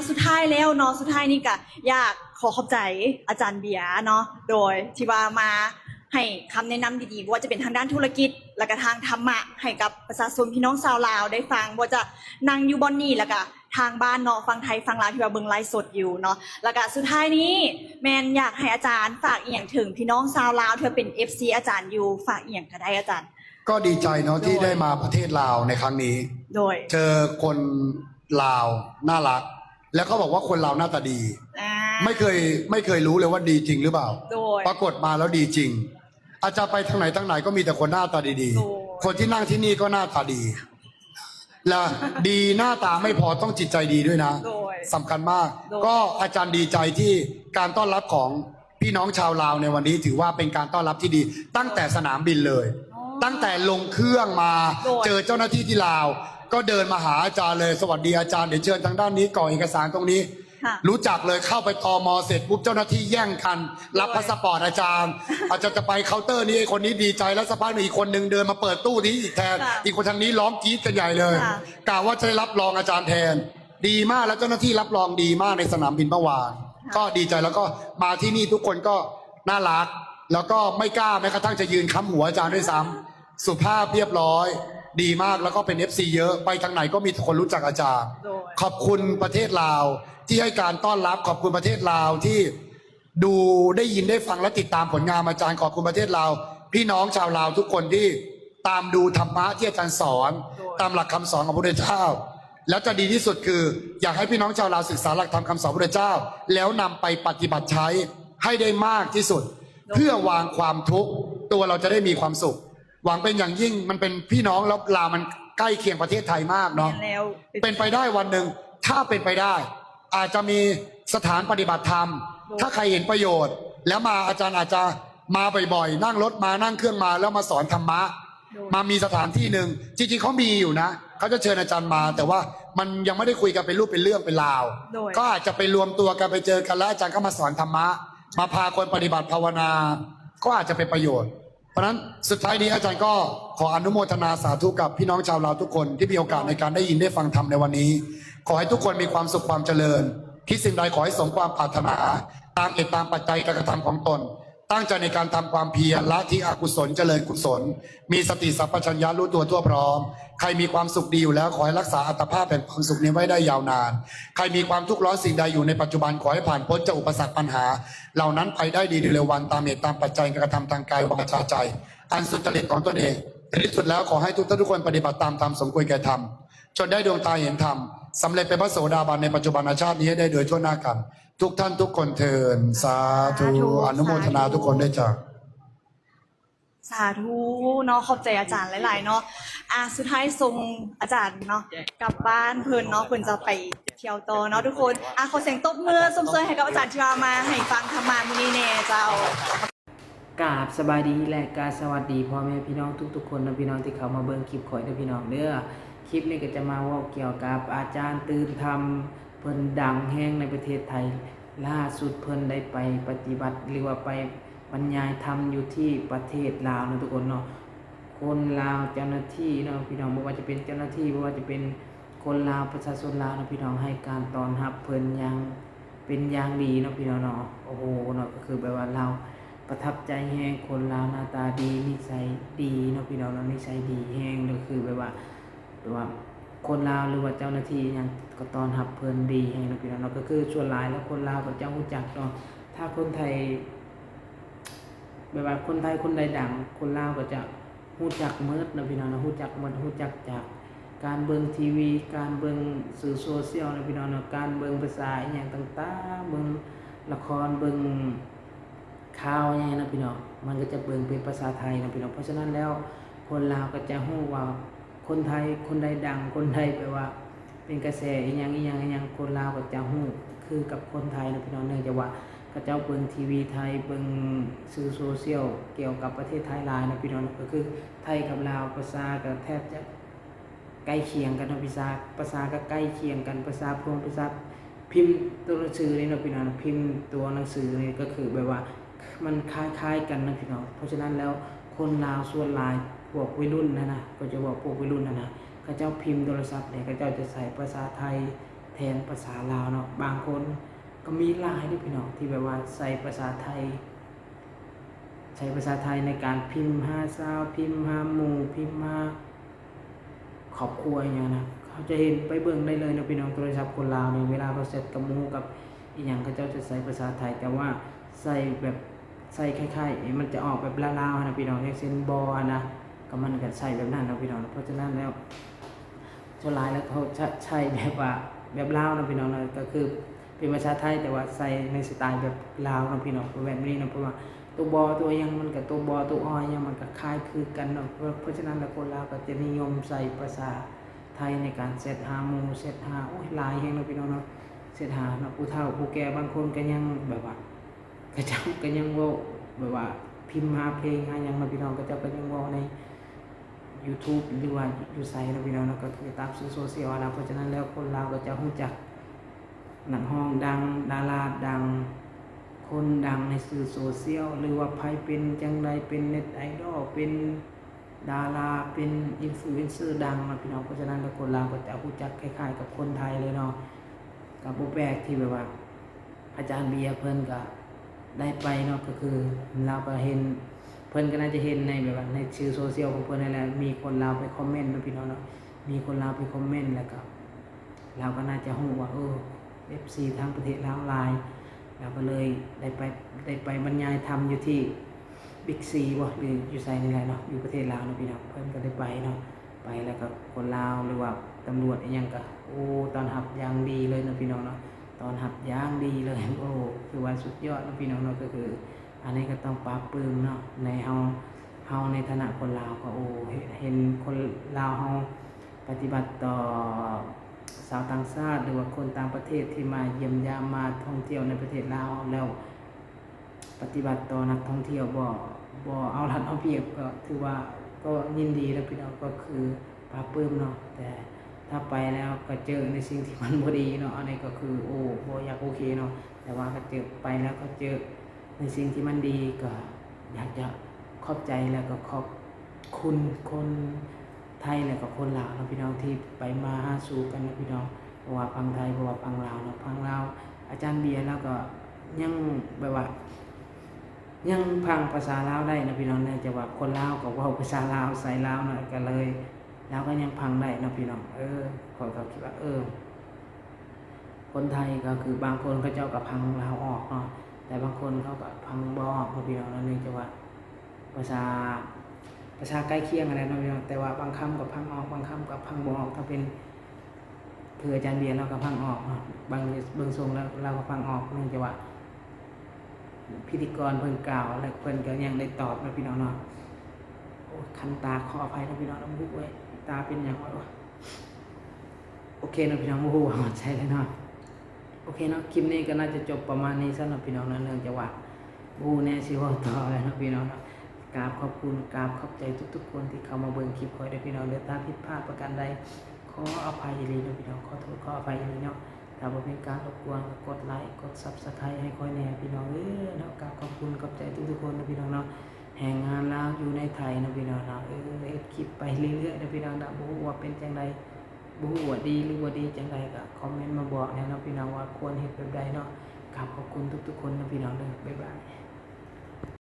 สุดท้ายแล้วเนาะสุดท้ายนี่ก็อยากขอขอบใจอาจารย์เบียร์เนาะโดยที่ว่ามาให้คำแนะนำดีๆว่าจะเป็นทางด้านธุรกิจและก็ทางธรรมะให้กับประชาชนพี่น้องชาวลาวได้ฟังว่าจะนั่งอยู่บนนี้แล้วก็ทางบ้านเนาะฟังไทยฟังลาวที่ว่าเบิ่งไลฟ์สดอยู่เนาะแล้วก็สุดท้ายนี้แมนอยากให้อาจารย์ฝากอีกอย่างถึงพี่น้องชาวลาวเธอเป็น FC อาจารย์อยู่ฝากอีกอย่างก็ได้อาจารย์ ก็ดีใจเนาะที่ได้มาประเทศลาวในครั้งนี้ โดย เจอคนลาวน่ารัก แล้วก็บอกว่าคนลาวหน้าตาดี ไม่เคยรู้เลยว่าดีจริงหรือเปล่า โดย ปรากฏมาแล้วดีจริง อาจจะไปทางไหนทางไหนก็มีแต่คนหน้าตาดี โดย ๆ คนที่นั่งที่นี่ก็หน้าตาดี และดีหน้าตาไม่พอต้องจิตใจดีด้วยนะ โดย สำคัญมาก โดย ก็อาจารย์ดีใจที่การต้อนรับของพี่น้องชาวลาวในวันนี้ถือว่าเป็นการต้อนรับที่ดี ตั้งแต่สนามบินเลย ตั้งแต่ลงเครื่องมา โดย เจอเจ้าหน้าที่ที่ลาว ก็เดินมาหาอาจารย์เลยสวัสดีอาจารย์เดี๋ยวเชิญทางด้านนี้กรอกเอกสารตรงนี้ ค่ะ รู้จักเลยเข้าไปตมเสร็จปุ๊บเจ้าหน้าที่แย่งกันรับพาสปอร์ตอาจารย์ อาจจะไปเคาน์เตอร์นี้ไอ้คนนี้ดีใจแล้วสักพักหนึ่งอีกคนหนึ่งเดินมาเปิดตู้นี้อีกแทน ค่ะ อีกคนทางนี้ร้องกรี๊ดกันใหญ่เลย ค่ะ กล่าวว่าจะได้รับรองอาจารย์แทน ดีมากแล้วเจ้าหน้าที่รับรองดีมากในสนามบินเมื่อวานก็ดีใจแล้วก็มาที่นี่ทุกคนก็น่ารัก แล้วก็ไม่กล้าแม้กระทั่งจะยืนค้ำหัวอาจารย์ด้วยซ้ำสุภาพเรียบร้อย ดีมากแล้วก็เป็น FC เยอะไปทางไหนก็มีคนรู้จักอาจารย์ โดย ขอบคุณประเทศลาวที่ให้การต้อนรับขอบคุณประเทศลาวที่ดูได้ยินได้ฟังและติดตามผลงานอาจารย์ขอบคุณประเทศลาวพี่น้องชาวลาวทุกคนที่ตามดูธรรมะที่อาจารย์สอน ตามหลักคำสอนของพระพุทธเจ้า แล้วจะดีที่สุดคือ อยากให้พี่น้องชาวลาวศึกษาหลักธรรมคำสอนพระพุทธเจ้า แล้วนำไปปฏิบัติใช้ให้ได้มากที่สุด เพื่อวางความทุกข์ตัวเราจะได้มีความสุข หวังเป็นอย่างยิ่งมันเป็นพี่น้องแล้วลาวมันใกล้เคียงประเทศไทยมากเนาะ แล้ว เป็นไปได้วันหนึ่งถ้าเป็นไปได้ อาจจะมีสถานปฏิบัติธรรม ถ้าใครเห็นประโยชน์ แล้วมาอาจารย์อาจจะมาบ่อยๆนั่งรถมานั่งเครื่องมาแล้วมาสอนธรรมะ มามีสถานที่หนึ่งจริงๆเขามีอยู่นะเขาจะเชิญอาจารย์มา แต่ว่ามันยังไม่ได้คุยกันเป็นรูปเป็นเรื่องเป็นราว โดย ก็อาจจะไปรวมตัวกันไปเจอกันแล้วอาจารย์ก็มาสอนธรรมะ มาพาคนปฏิบัติภาวนา ก็อาจจะเป็นประโยชน์ เพราะฉะนั้นสุดท้ายนี้อาจารย์ก็ขออนุโมทนาสาธุกับพี่น้องชาวลาวทุกคนที่มีโอกาสในการได้ยินได้ฟังธรรมในวันนี้ ขอให้ทุกคนมีความสุขความเจริญคิดสิ่งใดขอให้สมความปรารถนา ตามเหตุตามปัจจัยการกระทำของตน ตั้งใจในการทำความเพียรละทิ้งอกุศลเจริญกุศล มีสติสัพพัญญะรู้ตัวทั่วพร้อม ใครมีความสุขดีอยู่แล้วขอให้รักษาอัตภาพแห่งความสุขนี้ไว้ได้ยาวนาน ใครมีความทุกข์ร้อนสิ่งใดอยู่ในปัจจุบันขอให้ผ่านพ้นจากอุปสรรคปัญหา เหล่านั้นไปได้ดีในเร็ววันตามเหตุตามปัจจัยการกระทำทางกายวาจาใจ อันสุจริตของตนเองในที่สุดแล้วขอให้ทุกคนปฏิบัติตามธรรมสมควรแก่ธรรมจนได้ดวงตาเห็นธรรมสำเร็จเป็นพระโสดาบันในปัจจุบันชาตินี้ให้ได้โดยทั่วหน้ากัน ทุกท่านทุกคนเทินสาธุอนุโมทนาทุกคนได้วยจ้ะ สาธุเนาะขอบใจอาจารย์หลายๆเนาะสุดท้ายส่งอาจารย์เนาะกลับบ้านเพิ่นเนาะเพิ่นจะไปเที่ยวต่อเนาะทุกคนขอเสียงตบมือส้มเซยให้กับอาจารย์ที่มาให้ฟังธรรมามื้อนี้แน่เจ้า กราบสบายดีและกราบสวัสดีพ่อแม่พี่น้องทุกๆคนนะพี่น้องที่เข้ามาเบิ่งคลิปข่อยนะพี่น้องเด้อคลิปนี้ก็จะมาเว่าเกี่ยวกับอาจารย์ตื่นธรรมเพิ่นดังแห้งในประเทศไทยล่าสุดเพิ่นได้ไปปฏิบัติหรือว่าไปบรรยายธรรมอยู่ที่ประเทศลาวนะทุกคนเนาะคนลาวเจ้าหน้าที่เนาะพี่น้องไม่ว่าจะเป็นเจ้าหน้าที่ไม่ว่าจะเป็นคนลาวประชาชนลาวนะพี่น้องให้การต้อนรับเพิ่นอย่างเป็นอย่างดีเนาะพี่น้องเนาะโอ้โหเนาะก็คือแบบว่าเราประทับใจแห้งคนลาวหน้าตาดีนิสัยดีเนาะพี่น้องเนาะนิสัยดีแห้งก็คือแบบว่าคนลาวหรือว่าเจ้าหน้าที่ยังก็ต้อนรับเพิ่นดีแห้งเนาะพี่น้องเนาะก็คือส่วนหลายแล้วคนลาวก็จะรู้จักเนาะถ้าคนไทยแบบว่าคนไทยคนใดดังคนลาวก็จะรู้จักเมิดนะพี่น้องนะรู้จักหมดรู้จักจากการเบิ่งทีวีการเบิ่งสื่อโซเชียลนะพี่น้องนะการเบิ่งภาษาอหย่างต่างๆเบิ่งละครเบิ่งข่าวอย่างนี้นะพี่น้องมันก็จะเบิ่งเป็นภาษาไทยนะพี่น้องเพราะฉะนั้นแล้วคนลาวก็จะรู้ว่าคนไทยคนใดดังคนใดแปลว่าเป็นกระแสอหย่างคนลาวก็จะรู้คือกับคนไทยนะพี่น้องเนื่องจากว่าเขาเจ้าเบิ่งทีวีไทยเบิ่งสื่อโซเชียลเกี่ยวกับประเทศไทยหลายนะพี่น้องก็คือไทยกับลาวภาษาก็แทบจะใกล้เคียงกันนะภาษาก็ใกล้เคียงกันภาษาพิมพ์ตัวหนังสือนี่นะพี่น้องพิมพ์ตัวหนังสือนี่ก็คือแบบว่ามันคล้ายๆกันนะพี่น้องเพราะฉะนั้นแล้วคนลาวส่วนหลายพวกวัยรุ่นนะก็จะบอกพวกวัยรุ่นนะเขาเจ้าพิมพ์โทรศัพท์เนี่ยเขาเจ้าจะใส่ภาษาไทย แทนภาษาลาวเนาะบางคนก็มีหลายด้วยพี่น้องที่แบบว่าใส่ภาษาไทย ใช้ภาษาไทยในการพิมพ์หาสาวพิมพ์หาหมู่พิมพ์หาครอบครัวอย่างเงี้ยนะเขาจะเห็นไปเบิ่งได้เลยนะพี่น้องโทรศัพท์คนลาวเนี่ยเวลาเขาเสร็จกับหมู่กับอีหยังเขาเจ้าจะใส่ภาษาไทยแต่ว่าใส่แบบใส่คล้ายๆมันจะออกแบบลาวๆนะพี่น้องอย่างเช่นบอนะก็มันก็ใส่แบบนั้นนะพี่น้องเพราะฉะนั้นแล้วส่วนหลายแล้วเขาใช้แบบว่าแบบลาวนะพี่น้องนะก็คือเป็นภาษาไทยแต่ว่าใส่ในสไตล์แบบลาวนะพี่น้องแบบนี้นะเพราะว่าตัวบอตัวยังมันกับตัวบอตัวอยังมันก็คล้ายคือกันเนาะเพราะฉะนั้นแล้วคนลาวก็จะนิยมใส่ภาษาไทยในการเซตหาหมู่เซตหาโอ้ยหลายแห่งนะพี่น้องเนาะเซตหาเนาะผู้เฒ่าผู้แก่บางคนก็ยังแบบว่าก็เจ้าก็ยังเว้าแบบว่าพิมพ์หาเพลงหาหยังนะพี่น้องก็เจ้าก็ยังเว้าใน YouTube หรือว่าอยู่ไสนะพี่น้องเนาะก็คือตามสื่อโซเชียลนะเพราะฉะนั้นแล้วคนลาวก็จะรู้จักนักร้องดังดาราดังคนดังในสื่อโซเชียลหรือว่าใครเป็นจังใดเป็นเน็ตไอดอลเป็นดาราเป็นอินฟลูเอนเซอร์ดังนะพี่น้องเพราะฉะนั้นแล้วคนลาวก็จะรู้จักคล้ายๆกับคนไทยเลยเนาะกับบ่แปลกที่แบบว่าอาจารย์เบียร์เพิ่นก็ได้ไปเนาะก็คือเราก็เห็นเพิ่นก็น่าจะเห็นในแบบว่าในสื่อโซเชียลของเพิ่นนั่นแหละมีคนลาวไปคอมเมนต์นะพี่น้องเนาะมีคนลาวไปคอมเมนต์แล้วก็เราก็น่าจะรู้ว่าFC ทางประเทศลาวหลายเราก็เลยได้ไปบรรยายธรรมอยู่ที่บิ๊กซีบ่หรืออยู่ไสนี่แหละเนาะอยู่ประเทศลาวเนาะพี่น้องเพิ่นก็ได้ไปเนาะไปแล้วก็คนลาวหรือว่าตำรวจอีหยังก็ต้อนรับอย่างดีเลยเนาะพี่น้องเนาะต้อนรับอย่างดีเลยคือว่าสุดยอดเนาะพี่น้องเนาะก็คืออันนี้ก็ต้องปรับปรื้มเนาะในเฮาในฐานะคนลาวก็เห็นคนลาวเฮาปฏิบัติต่อชาวต่างชาติหรือว่าคนต่างประเทศที่มาเยี่ยมยามมาท่องเที่ยวในประเทศลาวแล้วปฏิบัติต่อนักท่องเที่ยวบ่เอารัดเอาเปรียบก็ถือว่าก็ยินดีแล้วพี่น้องก็คือปลาปลื้มเนาะแต่ถ้าไปแล้วก็เจอในสิ่งที่มันบ่ดีเนาะอันนี้ก็คือบ่อยากโอเคเนาะแต่ว่าก็เจอไปแล้วก็เจอในสิ่งที่มันดีก็อยากจะขอบใจแล้วก็ขอบคุณคนไทยแล้วก็คนลาวเนาะพี่น้องที่ไปมาหาสู่กันนะพี่น้องเพราะว่าพังไทยเพราะว่าพังลาวเนาะพังลาวอาจารย์เบียร์แล้วก็ยังแบบว่ายังพังภาษาลาวได้นะพี่น้องเนี่ยจะว่าคนลาวก็เว้าภาษาลาวใส่ลาวเนาะก็เลยแล้วก็ยังพังได้นะพี่น้องข้อยก็คิดว่าคนไทยก็คือบางคนเขาเจ้าก็พังลาวออกเนาะแต่บางคนเขาก็พังบ่ออกนะพี่น้องนั่นเองจะว่าภาษาใกล้เคียงอะไรนะพี่น้องแต่ว่าบางคำกับพังออกบางคำกับพังบ่ออกถ้าเป็นคืออาจารย์เบียร์เราก็พังออกเนาะบางเบื้องทรงแล้วเราก็พังออกเนื่องจากว่าพิธีกรเพิ่นกล่าวและเพิ่นก็ยังได้ตอบนะพี่น้องเนาะคันตาขออภัยนะพี่น้องน้ำมุกไว้ตาเป็นอย่างวะโอเคนะพี่น้องโอ้โหใช่เลยเนาะโอเคเนาะคลิปนี้ก็น่าจะจบประมาณนี้สำหรับพี่น้องนะเนื่องจากว่าแน่สิว่าต่อแล้วนะพี่น้องเนาะกราบขอบคุณกราบขอบใจทุกๆคนที่เข้ามาเบิ่งคลิปคอยได้พี่น้องเดือดตาผิดพลาดประการใดขออภัยเลยนะพี่น้องขอโทษขออภัยเลยเนาะถ้าบ่เป็นการรบกวนกดไลค์กด Subscribe ให้คอยแน่พี่น้องเนาะกราบขอบคุณขอบใจทุกๆคนนะพี่น้องเนาะแห่งงานลาวอยู่ในไทยนะพี่น้องเนาะเฮ็ดคลิปไปเรื่อยๆนะพี่น้องนะบ่ฮู้ว่าเป็นจังไดบ่ฮู้ว่าดีหรือว่าดีจังไดก็คอมเมนต์มาบอกแน่เนาะพี่น้องว่าควรเฮ็ดแบบใดเนาะกราบขอบคุณทุกๆคนนะพี่น้องเด้อบ๊ายบาย